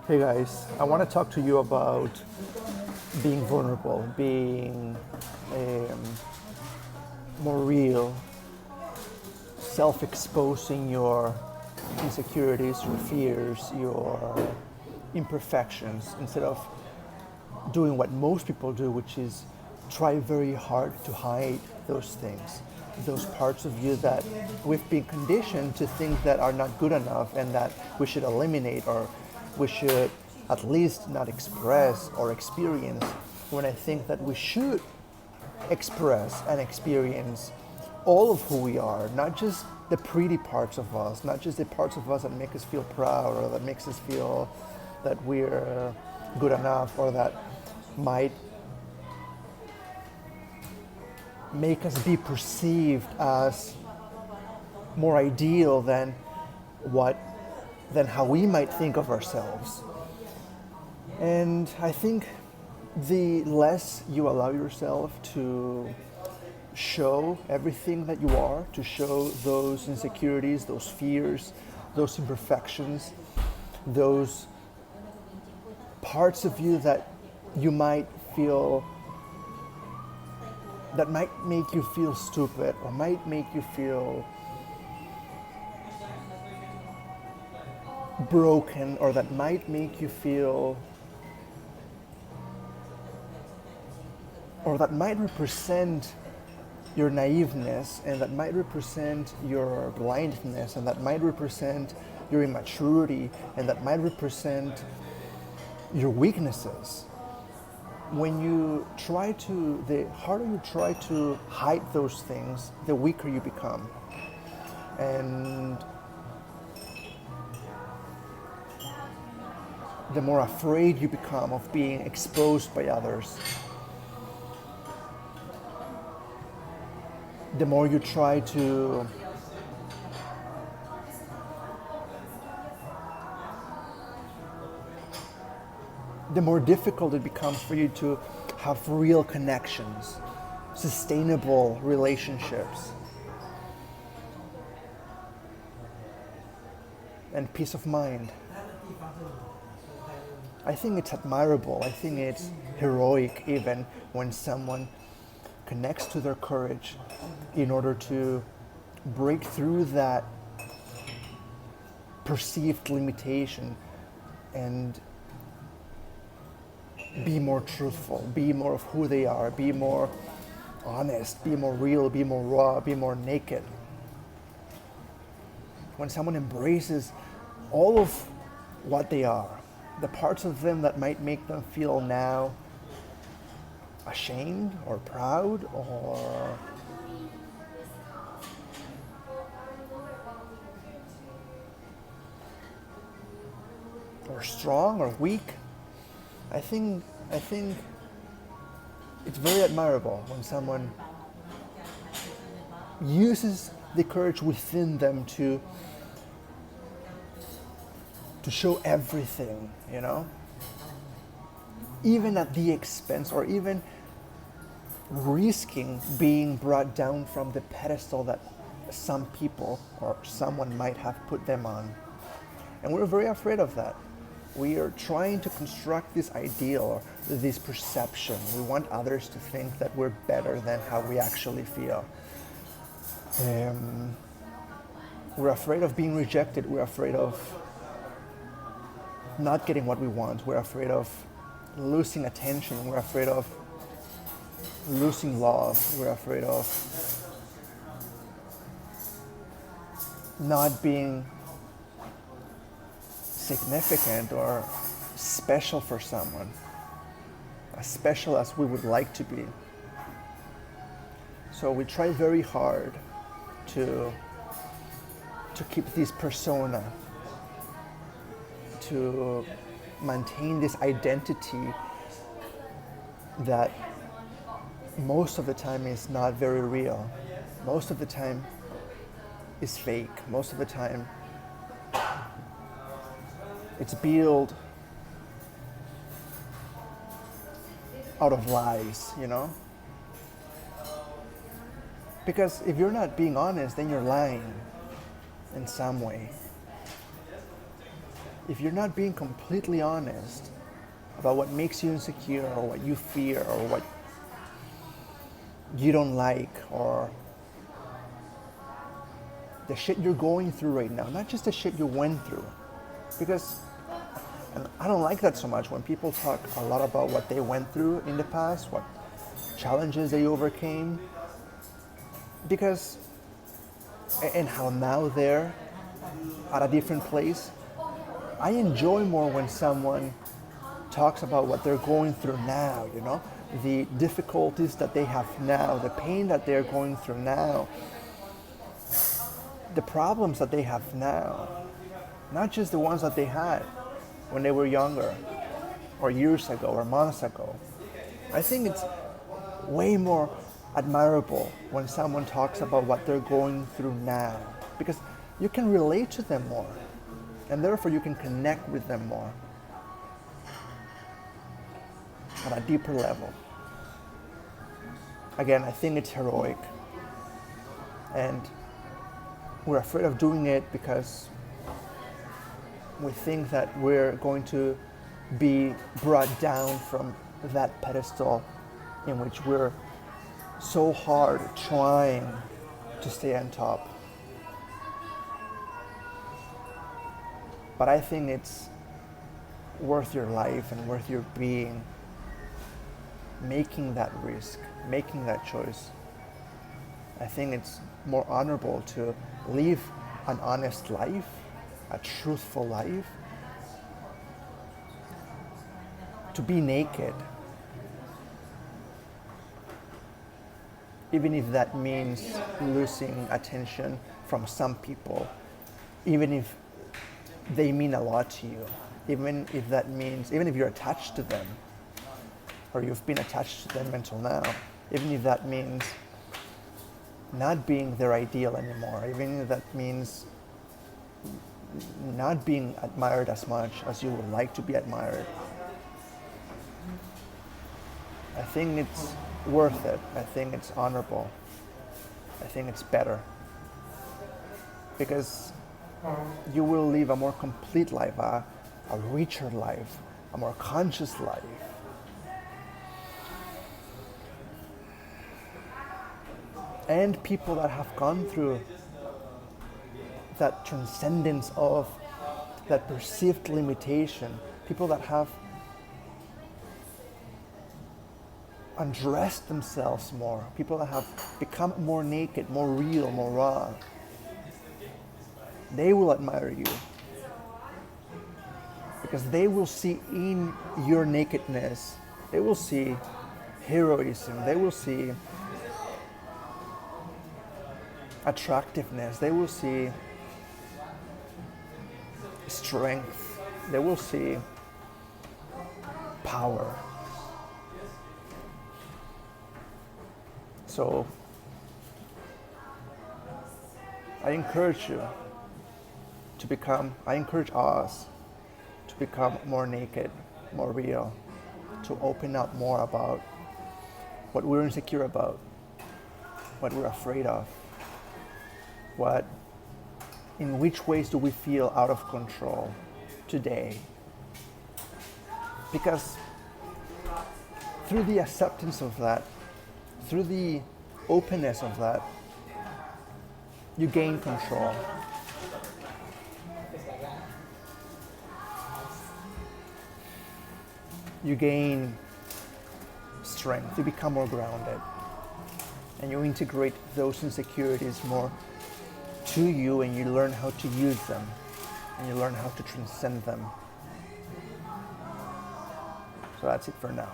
Hey guys, I want to talk to you about being vulnerable, being um, more real, self exposing your insecurities, your fears, your imperfections, instead of doing what most people do, which is try very hard to hide those things, those parts of you that we've been conditioned to think that are not good enough and that we should eliminate or we should at least not express or experience, when I think that we should express and experience all of who we are, not just the pretty parts of us, not just the parts of us that make us feel proud or that makes us feel that we're good enough or that might make us be perceived as more ideal what than how we might think of ourselves. And I think the less you allow yourself to show everything that you are, to show those insecurities, those fears, those imperfections, those parts of you that you might feel that might make you feel stupid or might make you feel broken or that might make you feel or that might represent your naiveness and that might represent your blindness and that might represent your immaturity and that might represent your weaknesses. When you try to, the harder you try to hide those things, the weaker you become. And the more afraid you become of being exposed by others. The more you try to the more difficult it becomes for you to have real connections, sustainable relationships, and peace of mind. I think it's admirable, I think it's heroic even when someone connects to their courage in order to break through that perceived limitation and be more truthful, be more of who they are, be more honest, be more real, be more raw, be more naked. When someone embraces all of what they are, the parts of them that might make them feel now ashamed or proud or strong or weak, I think it's very admirable when someone uses the courage within them to show everything, even at the expense or even risking being brought down from the pedestal that some people or someone might have put them on. And we're very afraid of that. We are trying to construct this ideal or this perception. We want others to think that we're better than how we actually feel. We're afraid of being rejected. We're afraid of not getting what we want. We're afraid of losing attention. We're afraid of losing love. We're afraid of not being significant or special for someone, as special as we would like to be. So we try very hard to keep this persona, to maintain this identity that most of the time is not very real. Most of the time is fake. Most of the time it's built out of lies, Because if you're not being honest, then you're lying in some way. if you're not being completely honest about what makes you insecure or what you fear or what you don't like or the shit you're going through right now, not just the shit you went through. Because and I don't like that so much when people talk a lot about what they went through in the past, what challenges they overcame, because and how now they're at a different place. I enjoy more when someone talks about what they're going through now, you know, the difficulties that they have now, the pain that they're going through now, the problems that they have now, not just the ones that they had when they were younger or years ago or months ago. I think it's way more admirable when someone talks about what they're going through now, because you can relate to them more and therefore you can connect with them more on a deeper level. Again, I think it's heroic, and we're afraid of doing it because we think that we're going to be brought down from that pedestal in which we're so hard trying to stay on top. But I think it's worth your life and worth your being, making that risk, making that choice. I think it's more honorable to live an honest life, a truthful life, to be naked, even if that means losing attention from some people, even if they mean a lot to you, even if that means, even if you're attached to them, or you've been attached to them until now, even if that means not being their ideal anymore, even if that means not being admired as much as you would like to be admired. I think it's worth it. I think it's honorable. I think it's better. Because you will live a more complete life, a richer life, a more conscious life. And people that have gone through that transcendence of that perceived limitation, people that have undressed themselves more, people that have become more naked, more real, more raw, they will admire you. Because they will see in your nakedness, they will see heroism, they will see attractiveness, they will see strength, they will see power. So I encourage you to become, I encourage us to become more naked, more real, to open up more about what we're insecure about, what we're afraid of, in which ways do we feel out of control today? Because through the acceptance of that, through the openness of that, you gain control. You gain strength, you become more grounded, and you integrate those insecurities more to you, and you learn how to use them, and you learn how to transcend them. So that's it for now.